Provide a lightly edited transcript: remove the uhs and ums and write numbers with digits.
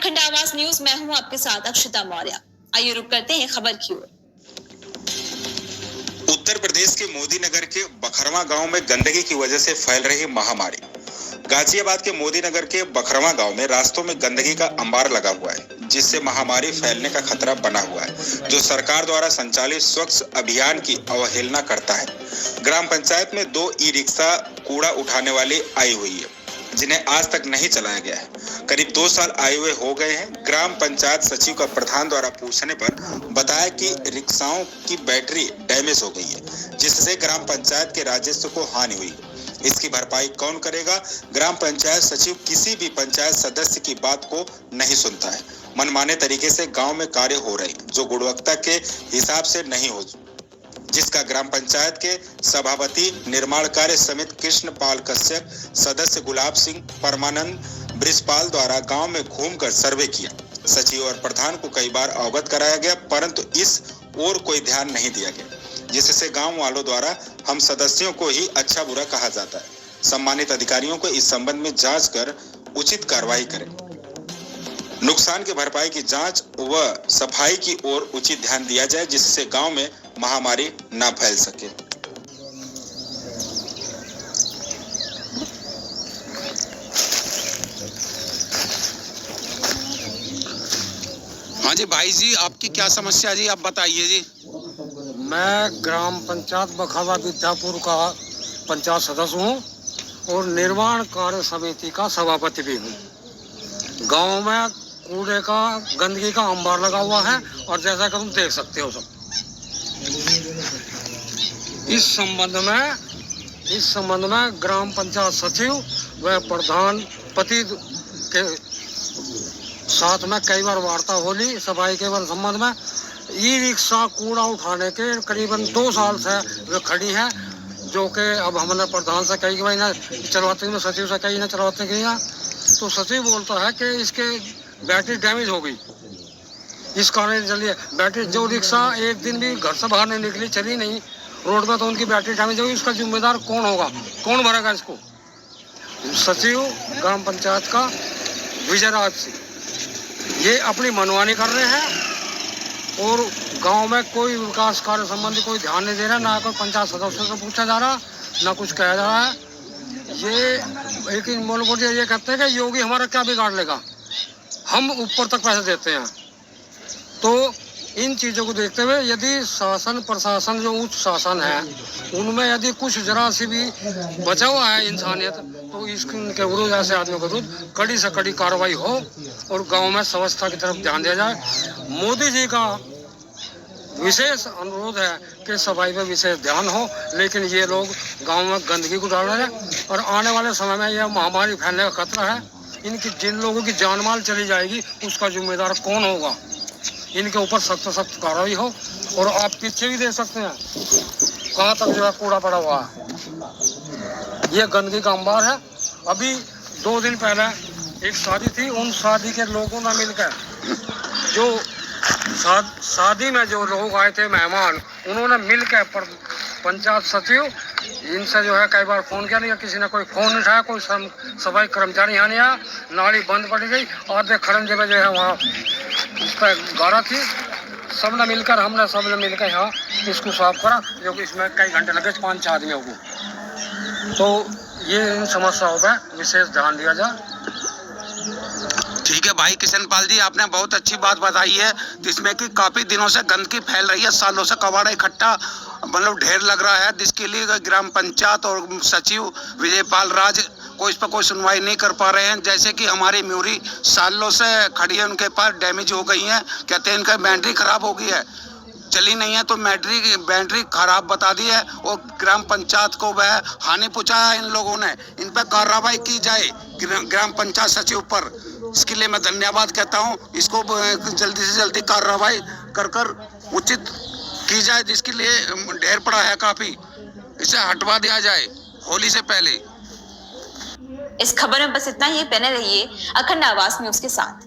अखंड आवाज न्यूज में हूं आपके साथ अक्षता मौर्य। आइए रुक करते हैं खबर की ओर। उत्तर प्रदेश के मोदी नगर के बखरवा गांव में गंदगी की वजह से फैल रही महामारी। गाजियाबाद के मोदी नगर के बखरवा गांव में रास्तों में गंदगी का अंबार लगा हुआ है, जिससे महामारी फैलने का खतरा बना हुआ है, जो सरकार द्वारा संचालित स्वच्छ अभियान की अवहेलना करता है। ग्राम पंचायत में 2 ई-रिक्शा कूड़ा उठाने वाली आई हुई है, जिन्हें आज तक नहीं चलाया गया है। करीब 2 साल आए हुए हो गए हैं। ग्राम पंचायत सचिव का प्रधान द्वारा पूछने पर बताया कि रिक्शाओं की बैटरी डैमेज हो गई है, जिससे ग्राम पंचायत के राजस्व को हानि हुई। इसकी भरपाई कौन करेगा? ग्राम पंचायत सचिव किसी भी पंचायत सदस्य की बात को नहीं सुनता है। मनमाने तरीके से गांव में कार्य हो रहे हैं, जो गुणवत्ता के हिसाब से नहीं हो, जिसका ग्राम पंचायत के सभापति निर्माण कार्य समिति कृष्ण पाल कश्यप, सदस्य गुलाब सिंह, परमानंद ब्रिजपाल द्वारा गांव में घूमकर सर्वे किया। सचिव और प्रधान को कई बार अवगत कराया गया, परंतु इस ओर कोई ध्यान नहीं दिया गया, जिससे गांव वालों द्वारा हम सदस्यों को ही अच्छा बुरा कहा जाता है। सम्मानित अधिकारियों को इस संबंध में जांच कर उचित कार्रवाई करें। नुकसान की भरपाई की जांच व सफाई की ओर उचित ध्यान दिया जाए, जिससे गांव में महामारी न फैल सके। हाँ जी भाई जी, आपकी क्या समस्या जी, आप बताइए जी। मैं ग्राम पंचायत बखरवा विद्यापुर का पंचायत सदस्य हूँ और निर्माण कार्य समिति का सभापति भी हूँ। गांव में कूड़े का गंदगी का अंबार लगा हुआ है और जैसा कि तुम देख सकते हो सब। इस संबंध में ग्राम पंचायत सचिव व प्रधान पति के साथ में कई बार वार्ता होली सफाई के संबंध में। ई-रिक्शा कूड़ा उठाने के करीबन 2 साल से वे खड़ी है, जो कि अब हमने प्रधान से कही कि भाई ना चलवाते में, सचिव से कही ना चलवाते गई ना, तो सचिव बोलता है कि इसके बैटरी डैमेज हो गई। इस कारण चलिए बैटरी, जो रिक्शा एक दिन भी घर से बाहर नहीं निकली, चली नहीं रोड में, तो उनकी बैटरी डैमेज होगी। उसका जिम्मेदार कौन होगा? कौन भरेगा इसको? सचिव ग्राम पंचायत का विजयराज सिंह ये अपनी मनमानी कर रहे हैं और गांव में कोई विकास कार्य संबंधी कोई ध्यान नहीं दे रहा, ना कोई पंचायत सदस्यों से पूछा जा रहा, ना कुछ कहा जा रहा है। ये एक बोल ये कहते हैं कि योगी हमारा क्या बिगाड़ लेगा, हम ऊपर तक पैसे देते हैं। तो इन चीज़ों को देखते हुए यदि शासन प्रशासन जो उच्च शासन है उनमें यदि कुछ जरा सी भी बचा हुआ है इंसानियत, तो इसके विरुद्ध ऐसे आदमियों के विरुद्ध कड़ी से कड़ी कार्रवाई हो और गांव में व्यवस्था की तरफ ध्यान दिया जाए। मोदी जी का विशेष अनुरोध है कि सफाई पे विशेष ध्यान हो, लेकिन ये लोग गांव में गंदगी को डाल रहे हैं और आने वाले समय में यह महामारी फैलने का खतरा है। इनकी जिन लोगों की जान माल चली जाएगी उसका जिम्मेदार कौन होगा? इनके ऊपर सख्त कार्रवाई हो। और आप पीछे भी देख सकते हैं कहाँ तक जो है कूड़ा पड़ा हुआ है, ये गंदगी का अंबार है। अभी 2 दिन पहले एक शादी थी, उन शादी के लोगों ने मिलकर, जो शादी में जो लोग आए थे मेहमान, उन्होंने मिलकर पंचायत सचिव इनसे जो है कई बार फोन किया, नहीं किसी ने कोई फोन नहीं उठाया, कोई सफाई कर्मचारी यहाँ नहीं आया, नाली बंद पड़ गई। आधे खरंजे में जो है वहाँ उस पर गारा थी, सबने मिलकर यहाँ इसको साफ करा, जो कि इसमें कई घंटे लगे 5-6 आदमियों को। तो ये इन समस्याओं पर विशेष ध्यान दिया जाए। ठीक है भाई किशनपाल जी, आपने बहुत अच्छी बात बताई है, जिसमें कि काफी दिनों से गंदगी फैल रही है, सालों से कबाड़ा इकट्ठा मतलब ढेर लग रहा है, जिसके लिए ग्राम पंचायत और सचिव विजयपाल राज कोई इस पर कोई सुनवाई नहीं कर पा रहे हैं। जैसे कि हमारी म्यूरी सालों से खड़ी है, उनके पास डैमेज हो गई है, कहते हैं इनका बैटरी खराब हो गई है, चली नहीं है, तो बैटरी खराब बता दी है और ग्राम पंचायत को वह हानि पहुंचाया इन लोगों ने। इन पर कार्रवाई की जाए ग्राम पंचायत सचिव पर, इसके लिए मैं धन्यवाद कहता हूं। इसको जल्दी से जल्दी कार्रवाई कर उचित की जाए, जिसके लिए ढेर पड़ा है काफी, इसे हटवा दिया जाए होली से पहले। इस खबर में बस इतना ही। बने रहिए अखंड आवाज न्यूज के साथ।